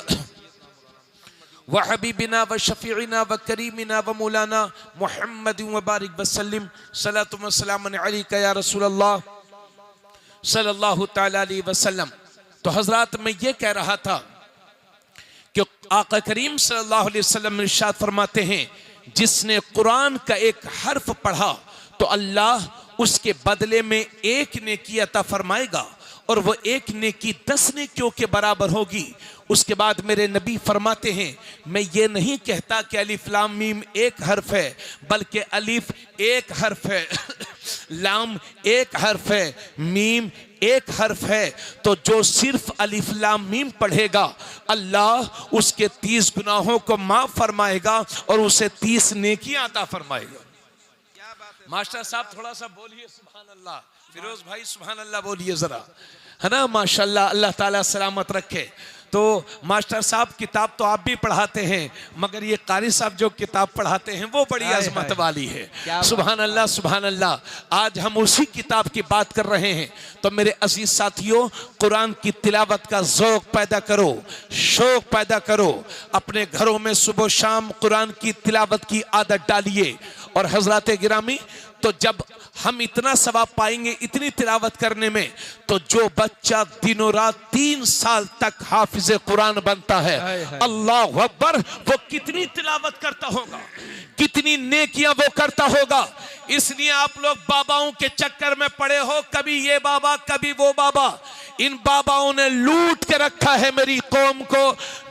व हबीबिना व शफीइना व करीमिना व मौलाना मुहम्मद व बारिक वसल्लिम सलातु व सलाम अलैका या रसूल अल्लाह सल्लल्लाहु तआला अलैहि वसल्लम। तो हजरात मैं ये कह रहा था कि आका करीम सल्लल्लाहु अलैहि वसल्लम इरशाद फरमाते हैं, जिसने कुरान का एक हर्फ पढ़ा तो अल्लाह उसके बदले में एक नेकी अता फरमाएगा, और वो एक नेकी 10 नेकियों के बराबर होगी। उसके बाद मेरे नबी फरमाते हैं, मैं ये नहीं कहता कि अलिफ लाम मीम एक हर्फ है, बल्कि अलिफ एक हर्फ है, लाम एक हर्फ है, मीम एक हर्फ है। तो जो सिर्फ अलिफ लाम मीम पढ़ेगा अल्लाह उसके 30 गुनाहों को माफ फरमाएगा और उसे 30 नेकियां अता फरमाएगा। मास्टर साहब थोड़ा सा बोलिए सुभान अल्लाह। फिरोज भाई सुभान अल्लाह बोलिए जरा, है ना। माशाल्लाह, अल्लाह ताला सलामत रखे। तो मास्टर साहब किताब तो आप भी पढ़ाते हैं, मगर ये कारी साहब जो किताब पढ़ाते हैं वो बड़ी अजमत वाली है। सुभान अल्लाह सुभान अल्लाह। आज हम उसी किताब की बात कर रहे हैं। तो मेरे अजीज साथियों, कुरान की तिलावत का ज़ौक़ पैदा करो, शौक़ पैदा करो। अपने घरों में सुबह शाम कुरान की तिलावत की आदत डालिए। और हजरात गिरामी, तो जब हम इतना सवाब पाएंगे इतनी तिलावत करने में, तो जो बच्चा दिनों रात 3 साल तक हाफिज कुरान बनता है, अल्लाह अकबर, वो कितनी तिलावत करता होगा, कितनी नेकियां वो करता होगा। इसलिए आप लोग बाबाओं के चक्कर में पड़े हो, कभी ये बाबा कभी वो बाबा। इन बाबाओं ने लूट के रखा है मेरी कौम को,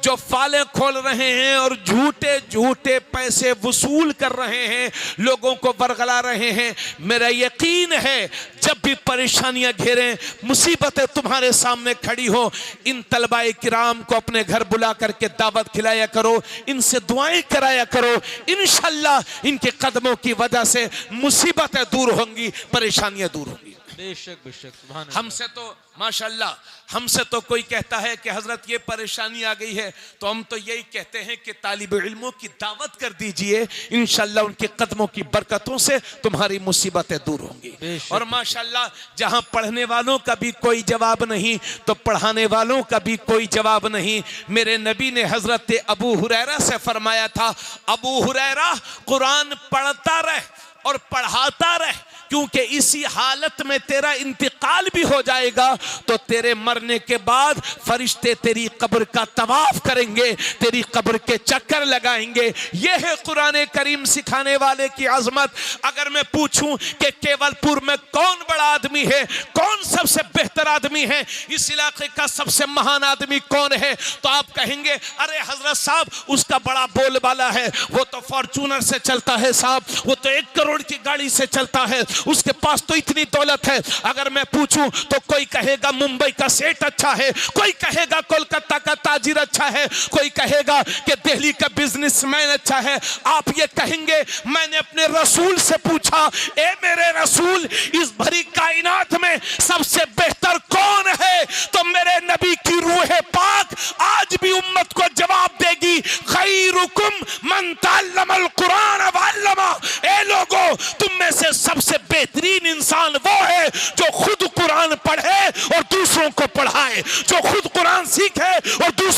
जो फाले खोल रहे हैं और झूठे झूठे पैसे वसूल कर रहे हैं, लोगों को बरगला रहे हैं। मेरा यकीन है जब भी परेशानियां घेरें, मुसीबतें तुम्हारे सामने खड़ी हो, इन तलबाए किराम को अपने घर बुला करके दावत खिलाया करो, इनसे दुआएं कराया करो। इंशाअल्लाह इनके कदमों की वजह से मुसीबतें दूर होंगी, परेशानियां दूर होंगी। बेशक बेशक सुभान अल्लाह। हमसे तो माशाअल्लाह, हमसे तो कोई कहता है कि हजरत ये परेशानी आ गई है, तो हम तो यही कहते हैं कि तालिब इल्मों की दावत कर दीजिए, इंशाअल्लाह उनके कदमों की बरकतों से तुम्हारी मुसीबतें दूर होंगी। और माशाअल्लाह जहां पढ़ने वालों का भी कोई जवाब नहीं, तो पढ़ाने वालों का भी कोई जवाब नहीं। मेरे नबी ने हजरत अबू हुरैरा से फरमाया था, अबू हुरैरा कुरान पढ़ता रह और पढ़ाता रह, क्योंकि इसी हालत में तेरा इंतकाल भी हो जाएगा, तो तेरे मरने के बाद फरिश्ते तेरी कब्र का तवाफ करेंगे, तेरी कब्र के चक्कर लगाएंगे। यह है कुरान करीम सिखाने वाले की अजमत। अगर मैं पूछूं कि केवलपुर में कौन बड़ा आदमी है, कौन सबसे बेहतर आदमी है, इस इलाके का सबसे महान आदमी कौन है, तो आप कहेंगे अरे हजरत साहब उसका बड़ा बोलबाला है, वो तो फॉर्चूनर से चलता है साहब, वो तो 1 करोड़ की गाड़ी से चलता है, उसके पास तो इतनी दौलत है। अगर मैं पूछूं तो कोई कहेगा मुंबई का सेठ अच्छा है, कोई कहेगा कोलकाता का ताजिर अच्छा है, कोई कहेगा कि दिल्ली का बिजनेसमैन अच्छा है। आप ये कहेंगे मैंने अपने रसूल से पूछा, ए मेरे रसूल इस भरी कायनात में सबसे बेहतर कौन है, तो मेरे नबी की रूह पाक आज भी उम्मत को जवाब देगी, खैरुकुम मन तअल्लमल कुरान व अल्लमा। ए लोगों, तुम में से सबसे बेहतरीन इंसान वो है जो खुद कुरान पढ़े और दूसरों को पढ़ाए।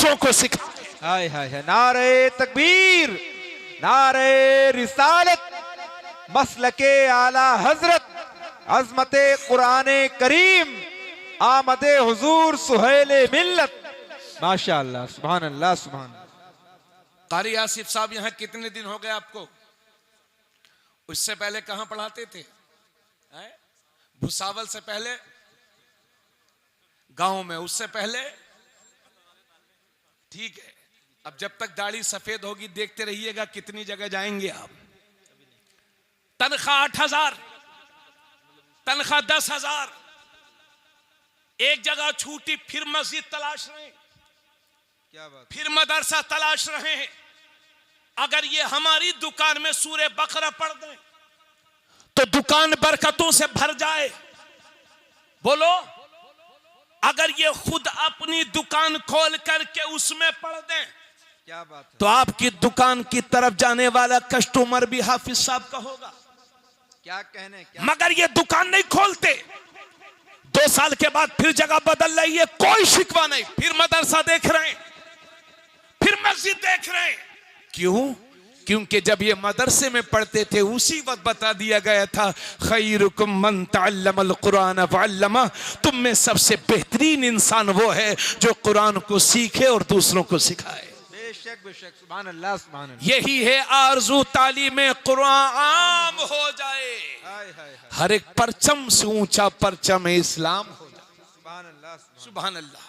दूसरों को सिखाए। हाय हाय हाय, नारे तकबीर, नारे रिसालत, मसलके आला हजरत, अजमते कुराने करीम, आमदे हुजूर सुहेले मिल्लत। माशाअल्लाह, सुभान अल्लाह, सुभान अल्लाह। कारी आसिफ साहब यहाँ कितने दिन हो गए आपको? उससे पहले कहां पढ़ाते थे? भुसावल से पहले गांव में, उससे पहले ठीक है। अब जब तक दाढ़ी सफेद होगी देखते रहिएगा कितनी जगह जाएंगे आप। तनख्वाह 8,000, तनख्वाह 10,000, एक जगह छूटी फिर मस्जिद तलाश रहे, क्या बात, फिर मदरसा तलाश रहे हैं। अगर ये हमारी दुकान में सूरे बकरा पढ़ दें तो दुकान बरकतों से भर जाए। बोलो, अगर ये खुद अपनी दुकान खोल करके उसमें पढ़ दें, क्या बात है, तो आपकी दुकान की तरफ जाने वाला कस्टमर भी हाफिज साहब का होगा। क्या कहने, क्या? मगर ये दुकान नहीं खोलते, 2 साल के बाद फिर जगह बदल रही है, कोई शिकवा नहीं, फिर मदरसा देख रहे हैं, फिर मस्जिद देख रहे हैं। क्यों? क्योंकि जब ये मदरसे में पढ़ते थे उसी वक्त बता दिया गया था, खैरुकुम मन तअल्लमल कुरान वअल्लमा, तुम में सबसे बेहतरीन इंसान वो है जो कुरान को सीखे और दूसरों को सिखाए। बेशक बेशक, सुभान अल्लाह, सुभान अल्लाह। यही है आरज़ू तालीम कुरान आम हो जाए, हाय हाय हाय, हर एक परचम से ऊंचा परचम इस्लाम हो जाए। सुभान अल्लाह, सुभान अल्लाह।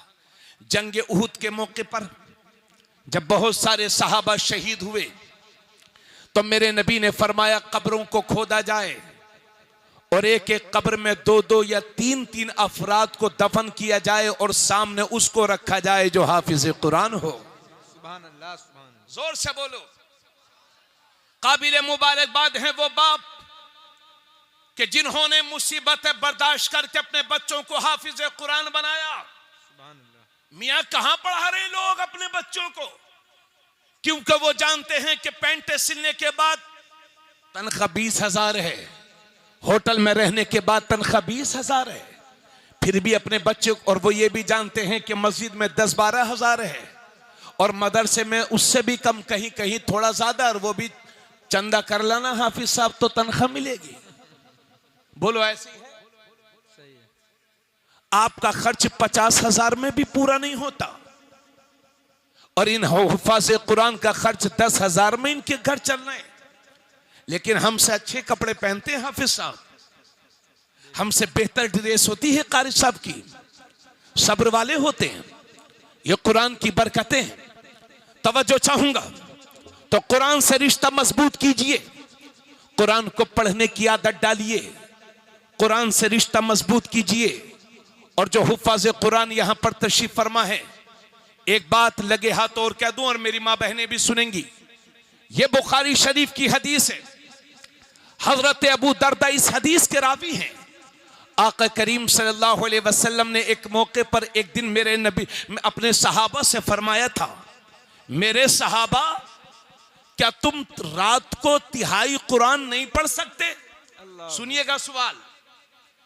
जंग उहुद के मौके पर जब बहुत सारे सहाबा शहीद हुए तो मेरे नबी ने फरमाया कब्रों को खोदा जाए और एक एक कब्र में 2-2 या 3-3 अफराद को दफन किया जाए और सामने उसको रखा जाए जो हाफिज कुरान हो। सुभान अल्लाह, सुभान अल्लाह। जोर से बोलो। काबिल मुबारकबाद है वो बाप कि जिन्होंने मुसीबतें बर्दाश्त करके अपने बच्चों को हाफिज कुरान बनाया। सुभान अल्लाह। मियां कहां पढ़ा रहे लोग अपने बच्चों को? क्योंकि वो जानते हैं कि पैंट सिलने के बाद तनख्वाह 20,000 है, होटल में रहने के बाद तनख्वाह 20,000 है, फिर भी अपने बच्चे, और वो ये भी जानते हैं कि मस्जिद में 10-12 हजार है और मदरसे में उससे भी कम, कहीं कहीं थोड़ा ज्यादा, और वो भी चंदा कर लाना हाफिज साहब तो तनख्वाह मिलेगी। बोलो, ऐसे ही है? सही है। आपका खर्च 50,000 में भी पूरा नहीं होता और इन हुफ़ाज़ कुरान का खर्च 10,000 में इनके घर चल रहे हैं। लेकिन हमसे अच्छे कपड़े पहनते हैं हाफिज साहब, हमसे बेहतर ड्रेस होती है कारी साहब की, सब्र वाले होते हैं। ये कुरान की बरकतें हैं। तवज्जो चाहूंगा तो कुरान से रिश्ता मजबूत कीजिए, कुरान को पढ़ने की आदत डालिए, कुरान से रिश्ता मजबूत कीजिए। और जो हुफ़ाज़ कुरान यहां पर तशरीफ फरमा है, एक बात लगे हाथ और कह दूं और मेरी मां बहनें भी सुनेंगी, ये बुखारी शरीफ की हदीस है। हजरत अबू दरदा इस हदीस के रावी हैं। आका करीम सल्लल्लाहु अलैहि वसल्लम ने एक मौके पर एक दिन मेरे नबी अपने सहाबा से फरमाया था, मेरे सहाबा क्या तुम रात को तिहाई कुरान नहीं पढ़ सकते? सुनिएगा सवाल,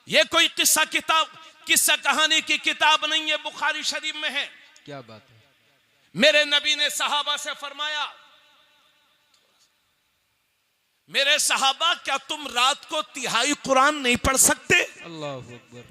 ये कोई किस्सा कहानी की किताब नहीं है, बुखारी शरीफ में है। क्या बात है। मेरे नबी ने सहाबा से फरमाया, मेरे सहाबा क्या तुम रात को तिहाई कुरान नहीं पढ़ सकते? अल्लाहु अकबर।